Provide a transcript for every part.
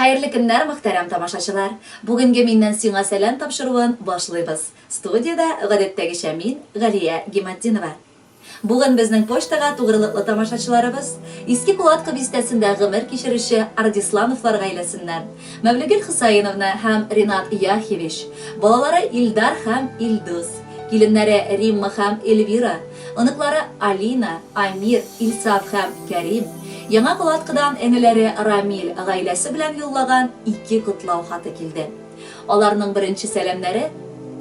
Хайырлы көннәр, мөхтәрәм тамашачылар. Бүгенге миннән сиңа сәлам тапшыруын башлыйбыз. Студияда гадәттәгечә мин, Галия Гиматдинова. Бүген безнең почтага тугрылыклы тамашачыларыбыз Иске Кулатка бистәсендә гомер кичерүче Ардислановлар гаиләсеннән Мәвлегөл Хусаиновна һәм Ринат Яхевич, балалары Илдар һәм Илдус, киленнәре Римма һәм Эльвира, оныклары Алина, Амир, Илсаф һәм Кәрим, Яңа Кулаткадан әнеләре Рамил гаиләсе белән юллаган 2 котлау хаты килде. Аларның беренче сәламнәре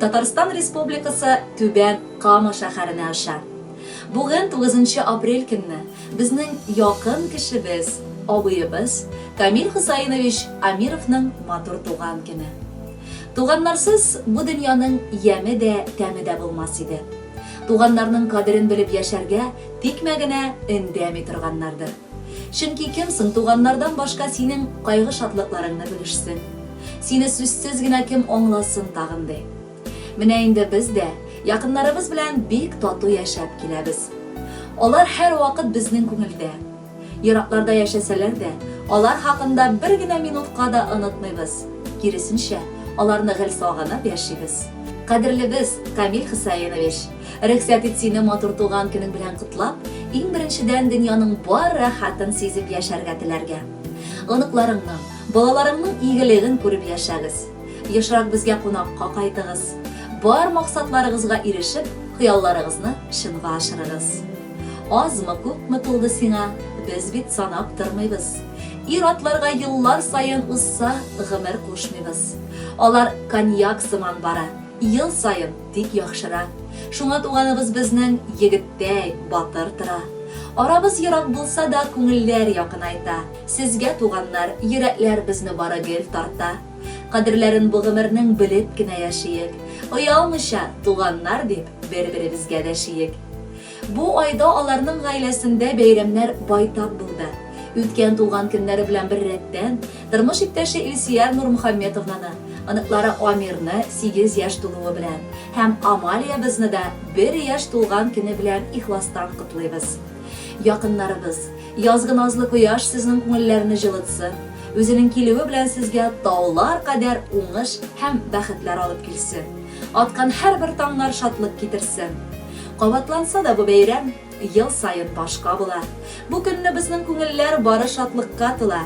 Татарстан Республикасы Түбән Кама шәһәренә аша. Бүген 9 апрель көнне безнең якын кешебез, абыебыз Камил Хусаинович Амировның матур туган көне. Туганнарсыз бу дөньяның яме дә, тәме дә булмас иде. Туганнарның кадерен белеп яшәргә тикмә генә өндәми торганнардыр. Чөнки кемсең туганнардан башка синең кайгы шатлыкларыңны белешсен. Сине сүзсез генә кем аңласын тагынды. Менә инде без дә якыннарыбыз белән бик тату яшәп киләбез. Алар һәр вакыт безнең күңелдә. Еракларда яшәсәләр дә, алар хакында бер генә минутка да онытмыйбыз. Киресенчә, аларны гел сагынып яшибез. Кадерлебез Камил Хусаинович, рөхсәт ит сине матур туган көнең белән котлап, иң беренчедән дөньяның бар рәхәтен сизеп яшәргә теләргә. Оныкларыңның, балаларыңның игелеген күреп яшәгез. Ешрак безгә кунакка кайтыгыз. Бар максатларыгызга ирешеп, хыялларыгызны чынга ашырыгыз. Азмы күпме тулды сиңа, без бит санап тормыйбыз. Ир-атларга еллар сайын узса, гомер кушмыйбыз. Алар коньяк сыман бара, ел сайын тик яхшыра. Шуңа туганыбыз безнең егеттәй, батыр тора. Арабыз ерак булса да күңелләр якынайта. Сезгә туганнар, йөрәкләр безне бары гел тарта. Кадерләрен бу гомернең белеп кенә яшиек. Оялмыйча туганнар дип бер-беребезгә дәшиек. Бу айда аларның гаиләсендә бәйрәмнәр байтак булды. Үткән туган көннәре белән бер рәттән тормыш иптәше Илсияр Нурмөхәммәтовнаны, оныклары Амирны 8 яшь тулуы белән һәм Амалия безне дә 1 яшь тулган көне белән ихластан котлыйбыз. Якыннарыбыз, язгы назлы кояш сезнең күңелләрне җылытсын. Үзенең килүе белән сезгә таулар кадәр уңыш һәм бәхетләр алып килсен. Аткан һәрбер таңнар шатлык китерсен. Кабатланса да бу бәйрәм ел сайын башка була. Бу көнне безнең күңелләр бары шатлыкка тула.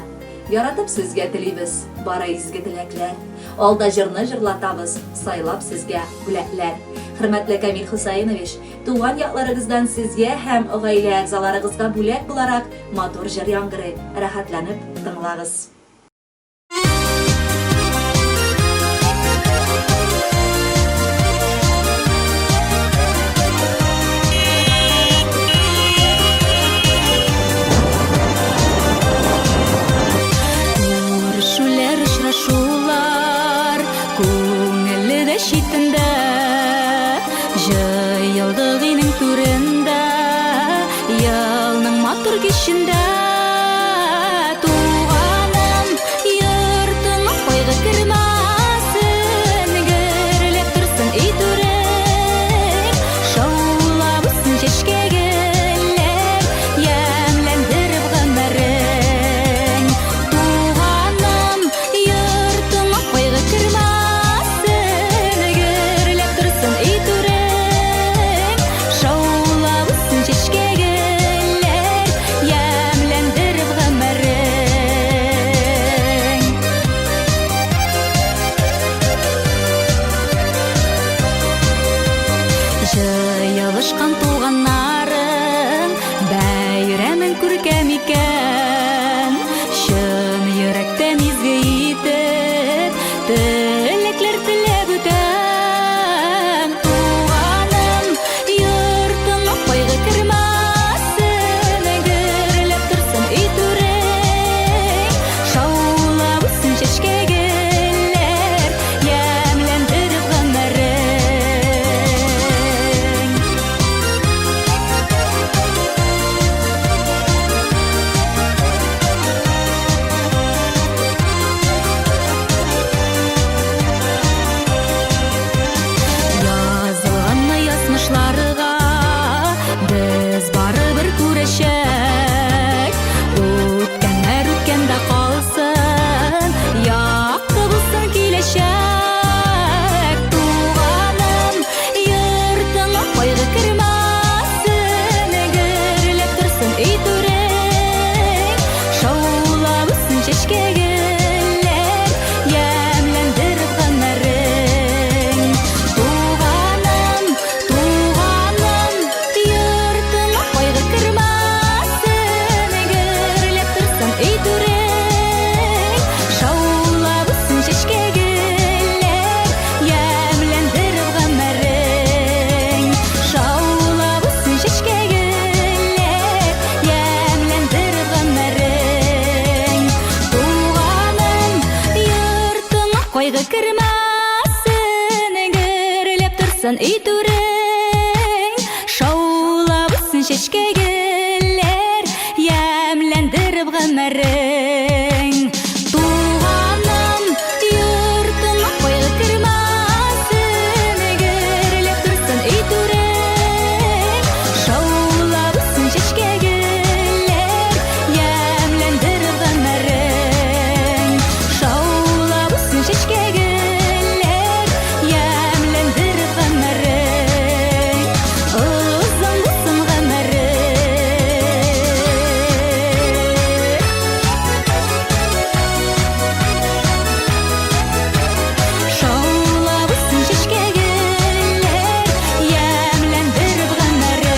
Яратып сезгә телибез бары изге теләкләр. Алда җырны җырлатабыз, сайлап сезгә бүләкләр. Хөрмәтле Камил Хусаинович, туган якларыгыздан сезгә һәм гаилә әгъзаларыгызга бүләк буларак матур җыр яңгырый. Рәхәтләнеп тыңлагыз. Шитендә җыелдык инең түрендә, ялның матур кичендә. Туганым, йортыңа кайгы кермәсен, гөрләп торсын ий түрең. Шаулабысын чәчкәгеләр, ямьләндереп гомерең. Туганым, йортыңа кайгы кермәсен, җыелышкан туганнарың, бәйрәмең күркәм икән. Чын йөрәктән изге итеп, теләкләр теләп үтәм. Туганым, йортыңа кайгы кермәсен, гөрләп торсын ий түрең. Шаулап үссен чәчкәгеләр, ямьләндереп гомерең. тұрсын үй түрің, шаулабысын шешкегілер, ямлендіріп ғымырың. Туғаным, юртым қойғы кірмасын, егерлеп тұрсын үй түрің, шаулабысын шешкегілер, ямлендіріп ғымырың. Шаулабысын шешкегілер, ямлендіріп ғымырың. Ұзын бұсын Шаулабысын шешкегілер, ямлендіріп ғымырың.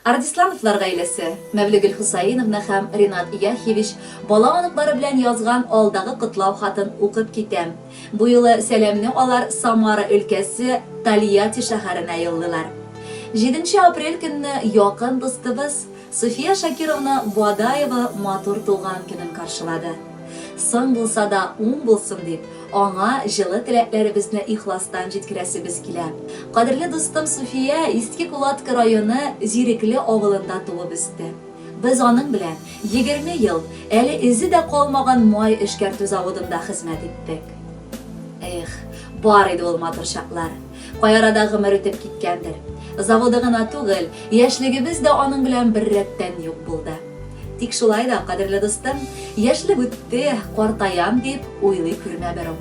Ардислановлар гаиләсе Мәвлегөл Хусаиновна һәм Ринат Яхевич бала аныклары белән язган алдагы котлау хатын укып китәм. Бу юлы сәламне алар Самара өлкәсе Тольятти шәһәренә юллыйлар. 7 апрель көнне якын дустыбыз София Шакировна Буадаева матур туган көнен каршылады. Сын булса да уң булсын дип, аңа җылы теләкләребезне ихластан җиткерәсебез килә. Кадерле дустым София Иске Кулатка районы Зирекле авылында туып үсте. Без аның белән 20 ел әле изе дә калмаган май эшкәртү заводында хезмәт иттек. Эх, бар иде ул матур чаклар. Каярада гомер үтеп киткәндер. Заводы гына түгел, яшьлегебез дә аның белән бер рәттән юк булды. Тик шулай да, кадерле достым, яшьлек үтте, картаям дип уйлый күрмә берок.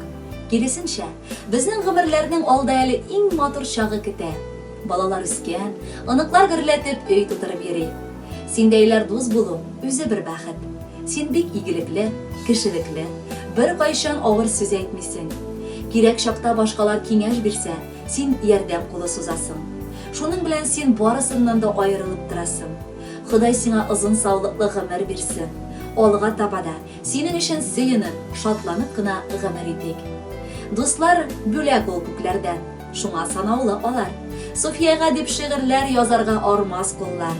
Киресенчә, безнең гомерләрнең алда әле иң матур чагы көтә. Балалар үскән, оныклар гөрләтеп өй тутырып йөри. Синдәйләр дус булу үзе бер бәхет. Син бик игелекле, кешелекле, бер кайчан авыр сүз әйтмисең. Кирәк чакта башкалар киңәш бирсә, син ярдәм кулы сузасың. Шуның белән син барысыннан да аерылып торасың. Ходай сиңа озын саулыклы гомер бирсен. Алга таба да синең өчен сөенеп, шатланып кына гомер итик. Дуслар бүләк ул күкләрдән, шуңа санаулы алар. Софияга дип шигырьләр язарга армас куллар.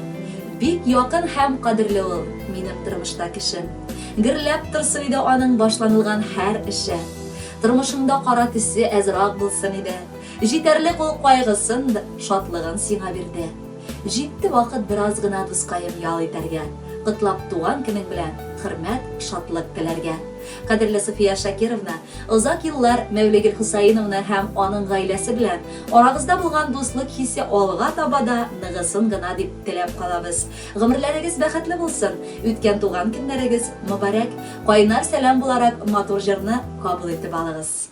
Бик якын һәм кадерле ул минем тормышта кешем. Гөрләп торсын иде аның башланылган һәр эше. Тормышыңда кара төсе әзрак булсын иде. Җитәрлек ул кайгысын, шатлыгын сиңа бирде. Җитте вакыт бераз гына дускаем ял итәргә. Котлап туган көнең белән хөрмәт, шатлык теләргә. Кадерле София Шакировна, озак еллар Мәвлегөл Хусаиновна һәм аның гаиләсе белән арагызда булган дуслык хисе алга таба да ныгысын гына дип теләп калабыз. Гомерләрегез бәхетле булсын. Үткән туган көннәрегез мөбарәк. Кайнар сәлам буларак матур җырны кабул итеп алыгыз.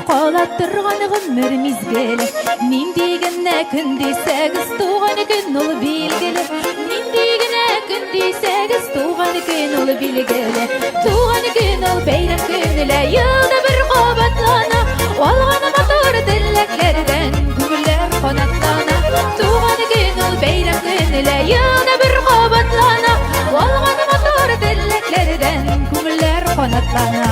Кала торган гомер мизгеле, нинди генә көн дисәгез туган көн ул билгеле. Нинди генә көн дисәгез туган көн ул билгеле. Туган көн ул бәйрәм көнелә, елда бер кабатлана. Алган матур теләкләрдән күңелләр канатлана. Туган көн ул бәйрәм көнелә, елда бер кабатлана. Алган матур теләкләрдән күңелләр канатлана.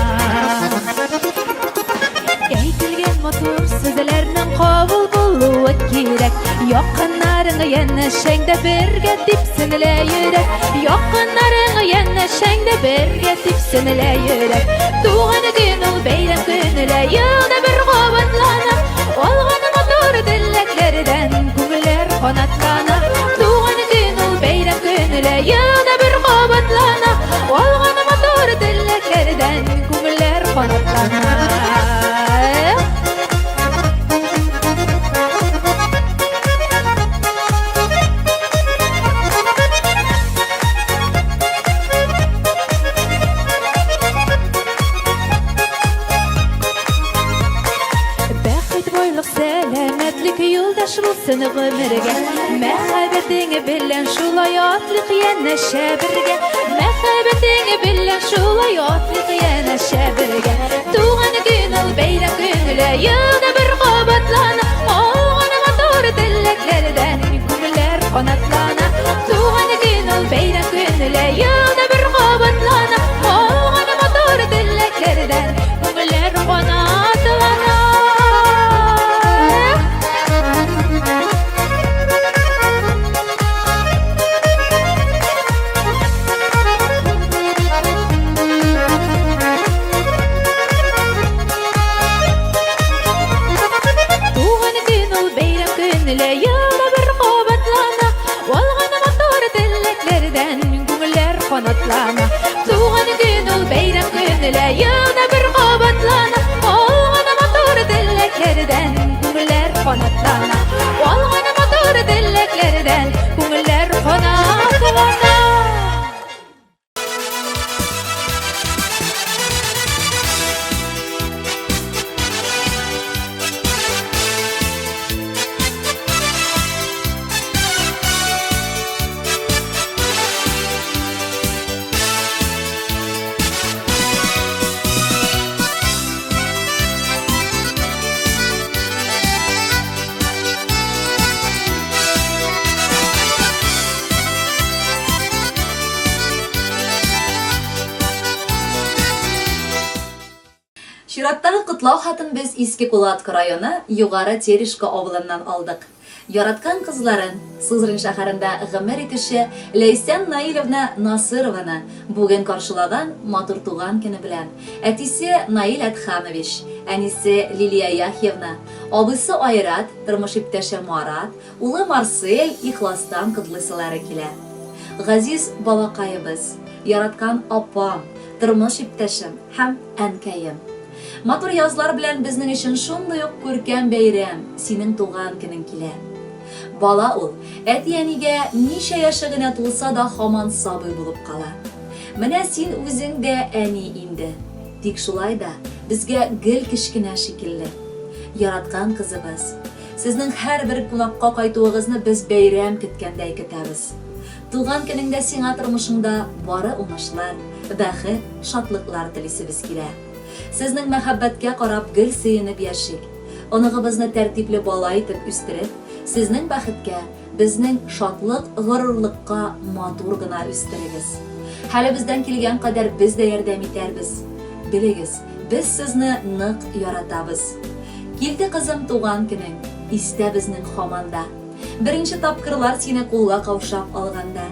Әйтелгән матур сүзләрнең кабул булуы кирәк. Якыннарың янәшәңдә бергә типсенелә йөрәк. Якыннарың янәшәңдә бергә типсенелә йөрәк. Туган көн ул бәйрәм көнелә, елда бер кабатлана. Алган матур теләкләрдән күңелләр канатлана. Туган көн ул бәйрәм көнелә, елда бер кабатлана. Алган матур теләкләрдән күңелләр канатлана. Yoldaş bulsun ömürge Mehabetini bilen şulay atlık yana şebirge Mehabetini bilen şulay atlık yana şebirge Tuğan gün ol beyran günüle Yılda bir qabatlana Oğana motor dileklerden Gümüller qanatlana Tuğan gün ol beyran günüle Yılda bir qabatlana Oğana motor dileklerden Gümüller qanatlana Yılda bir qabatlana Olğana motor dileklerden Gümüller qanatlana Tuğan gün ol beyram günüle Yılda bir qabatlana Olğana motor dileklerden Gümüller qanatlana Olğana motor dileklerden Gümüller qanatlana Şirattагы кутлау хатын biz Иске Кулатка районы Югары Терешка авылынан алдык. Яраткан кызларын Сызрань шәһәрендә гомер итүче Лейсән Наиловна Насырованы бүген каршылаган матур туган көне белән әтисе Наил Әтханович, әнисе Лилия Яхьевна, абысы Айрат, тормыш иптәше Марат, улы Марсель ихластан котлыйсылары килә. Газиз балакайыбыз, яраткан апам, тормыш иптәшем һәм әнкәем. Матур язлар белән безнең өчен шундый ук күркәм бәйрәм, синең туган көнең килә. Бала ул, әти-әнигә ничә яшы гына тулса да һаман сабый булып кала. Менә син үзең дә әни инде. Тик шулай да безгә гел кичкенә шикелле. Яраткан кызыбыз, сезнең һәрбер кунакка кайтуыгызны без бәйрәм көткәндәй көтәбез. Туган көнеңдә сиңа тормышыңда бары уңышлар, бәхет, шатлыклар телисебез килә. Сезнең мәхәббәткә карап гел сөенеп яшик. Оныгыбызны тәртипле бала итеп үстереп, сезнең бәхеткә, безнең шатлык, горурлыкка матур гына үстерегез. Хәле бездән килгән кадәр без дә ярдәм итәрбез. Белегез, без сезне нык яратабыз. Килде кызым туган көнең, истә безнең һаманда. Беренче тапкырлар сине кулга каушап алганда.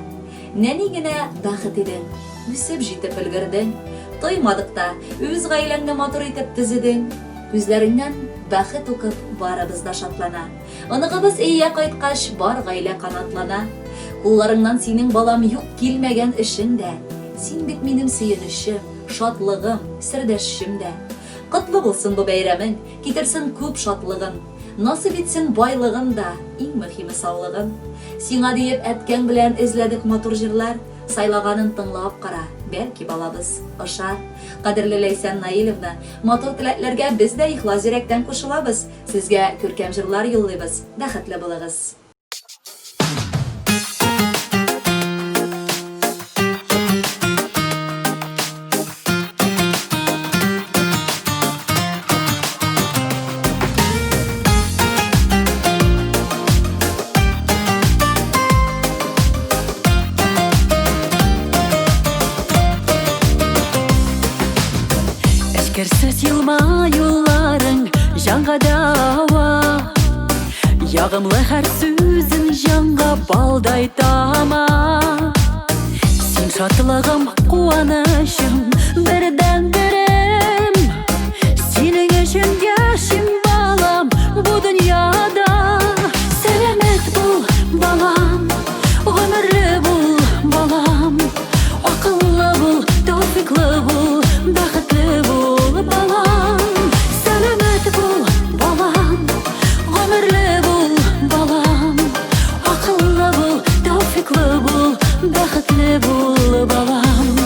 Нәни генә бәхет идең, үсеп җитеп өлгердең. Тоймадык та, үз гаиләңне матур итеп төзедең. Күзләреңнән бәхет укып барыбыз да шатлана. Оныгыбыз өйгә кайткач бар гаилә канатлана. Кулларыңнан синең балам юк килмәгән эшең дә. Син бит минем сөенечем, шатлыгым, сердәшем дә. Котлы булсын бу бәйрәмең, китерсен күп шатлыгын. Насып итсен байлыгын да, иң мөһиме саулыгын. Сиңа диеп әткәң белән эзләдек матур җырлар. Сайлаганын тыңлап кара, бәлки балабыз ошар. Кадерле Лейсән Наиловна, матур теләкләргә без дә ихлас йөрәктән кушылабыз. Сезгә күркәм җырлар юллыйбыз. Бәхетле булыгыз. Керсез елмаюларың жанға дауа, яғымлы һәр сүзің жанға балдай тама. Син шатлығым, қуанышым, бірден бірім. Сенің үшін яшим балам, бұ дүнияда. Сәлемет бұл балам, ғұмырлы бұл балам. Ақыллы бұл, тауфиқлы бұл, бақытлы бұл. Бәхетле бул балам.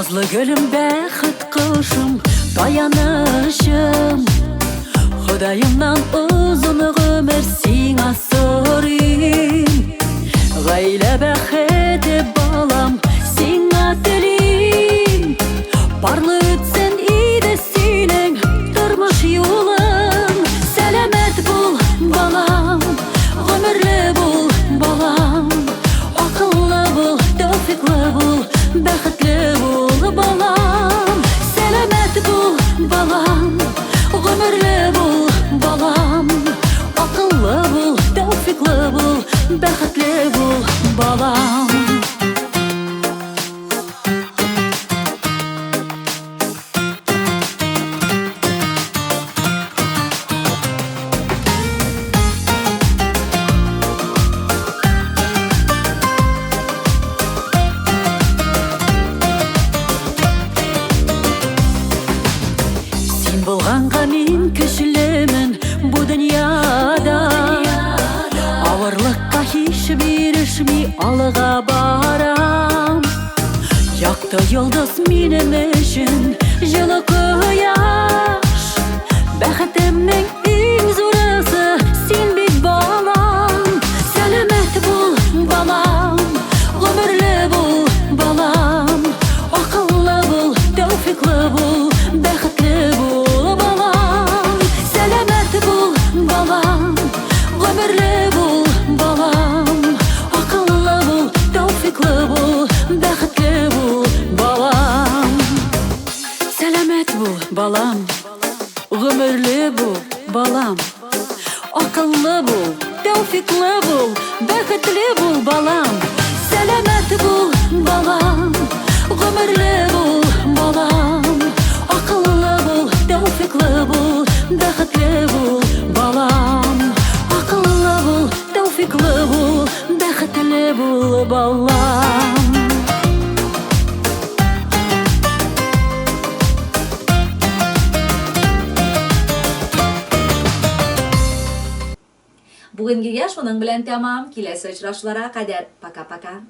Назлы гүлім бәхіт құшым, таянышым. Құдайымнан ұзын ғұмыр сиңа сұрайым. Ғайлә бәхеті балам, сиңа тілейм. Барлы өтсін иді сенің тұрмыш юлың. Сәлемет бол балам, ғұмырлі бол балам. Ақыллы бол, тауфиқлы бол, бәхетлі бол балам. Сәлемет бол балам, ғұмырлі бол балам. Ақыллы бол, тауфиқлы бол, бәхетлі бол балам. Болғанға мен кішілімін бұ дүнияда. Ауырлыққа еш берішмей алға барам. Яқты йолдыз менің үшін жылы құяш. Бәхітімнің ең зорысы сен бек балам. Сәлемет бол балам, ғұмырлі бол балам. Ақыллы бол, тауфиқлы бол, бәхетлі бол балам. Сәлемет бол балам, ғұмырлі бол балам. Ақыллы бол, тауфиқлы бол, бәхетлі бол балам. Сәлемет бол балам, ғұмырлі бол балам. Ақыллы бол, тауфиқлы бол, бәхетлі бол балам. Сәлемет бол балам, ғұмырлі бол балам. Ақыллы бол, тауфиқлы бол, бәхетлі бол балам. Ақыллы бол, тауфиқлы бол, бәхетлі бол балам. Бүгінгіге шуның білән тәмам. Келесі очрашуларға қадар. Пока-пока.